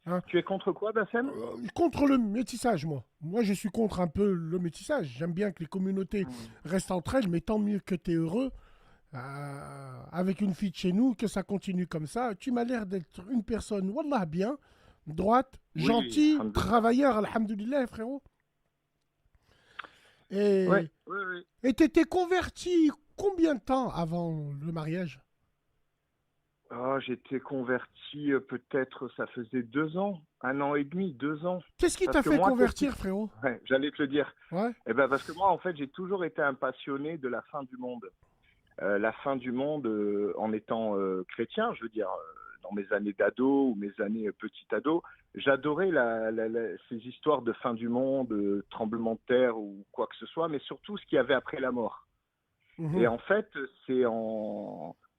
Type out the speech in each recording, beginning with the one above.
hein. Tu es contre quoi, Bassem? Contre le métissage, moi. Moi, je suis contre un peu le métissage. J'aime bien que les communautés Hmm. restent entre elles, mais tant mieux que tu es heureux avec une fille de chez nous, que ça continue comme ça. Tu m'as l'air d'être une personne, wallah, bien, droite, Oui, gentille, alhamdoulilah. travailleur, alhamdoulilah, frérot. Ouais, Et oui, oui. et t'étais converti combien de temps avant le mariage? Ah, j'étais converti peut-être, ça faisait 2 ans, 1 an et demi, 2 ans. Qu'est-ce qui Parce t'a que fait moi, qu'est-ce qui... convertir, frérot? Ouais, j'allais te le dire. Ouais. Eh ben, parce que moi, en fait, j'ai toujours été un passionné de la fin du monde. La fin du monde en étant chrétien, je veux dire, dans mes années d'ado ou mes années petit ado, j'adorais ces histoires de fin du monde, tremblement de terre ou quoi que ce soit, mais surtout ce qu'il y avait après la mort. Et Mhm. en fait,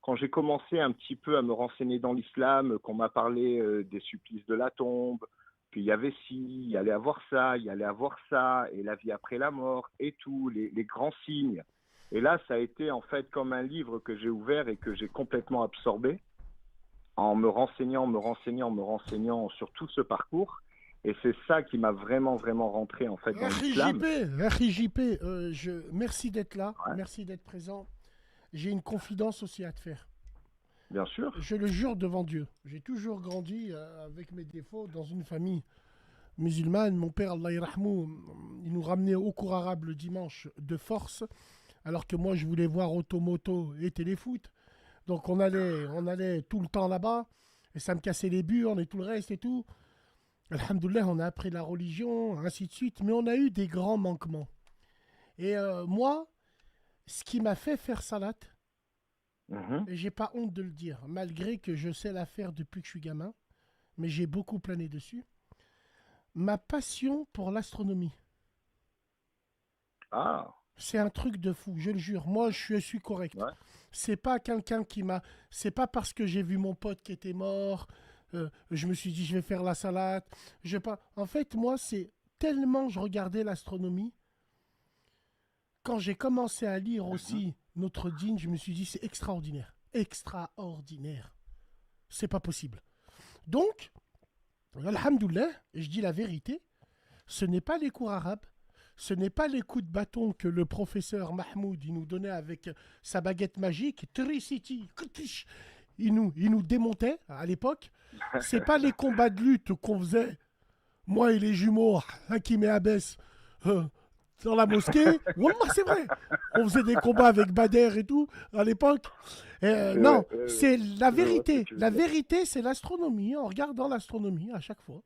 quand j'ai commencé un petit peu à me renseigner dans l'islam, qu'on m'a parlé des supplices de la tombe, puis il y avait ci, il y allait avoir ça, il y allait avoir ça, et la vie après la mort, et tout, les grands signes. Et là, ça a été en fait comme un livre que j'ai ouvert et que j'ai complètement absorbé en me renseignant, me renseignant, me renseignant sur tout ce parcours. Et c'est ça qui m'a vraiment, vraiment rentré en fait dans l'islam. Akhi JP, merci d'être là, Ouais, merci d'être présent. J'ai une confidence aussi à te faire. bien sûr. Je le jure devant Dieu. J'ai toujours grandi avec mes défauts dans une famille musulmane. Mon père, Allah yarhamou, il nous ramenait au cours arabe le dimanche de force, alors que moi je voulais voir automoto et téléfoot. Donc on allait tout le temps là-bas, et ça me cassait les burnes et tout le reste et tout. Alhamdoulilah, on a appris la religion, ainsi de suite, mais on a eu des grands manquements. Et moi, ce qui m'a fait faire salat, Mhm. et j'ai pas honte de le dire, malgré que je sais la faire depuis que je suis gamin, mais j'ai beaucoup plané dessus, ma passion pour l'astronomie. Ah, C'est un truc de fou, je le jure. Moi, je suis correct. ouais. C'est pas quelqu'un qui m'a. C'est pas parce que j'ai vu mon pote qui était mort, je me suis dit je vais faire la salade. Je pas. En fait, moi, c'est tellement je regardais l'astronomie. Quand j'ai commencé à lire Mhm. aussi notre dîne, je me suis dit c'est extraordinaire. Extraordinaire. C'est pas possible. Donc, alhamdoulilah, je dis la vérité, ce n'est pas les cours arabes, ce n'est pas les coups de bâton que le professeur Mahmoud il nous donnait avec sa baguette magique, Tricity, il nous démontait à l'époque. C'est pas les combats de lutte qu'on faisait, moi et les jumeaux, Hakim et Abbas, euh, dans la mosquée. Wallah, c'est vrai. On faisait des combats avec Bader et tout à l'époque. Ouais, Non, c'est la je vois ce que vérité. tu veux La dire. vérité, c'est l'astronomie. On regarde dans l'astronomie à chaque fois.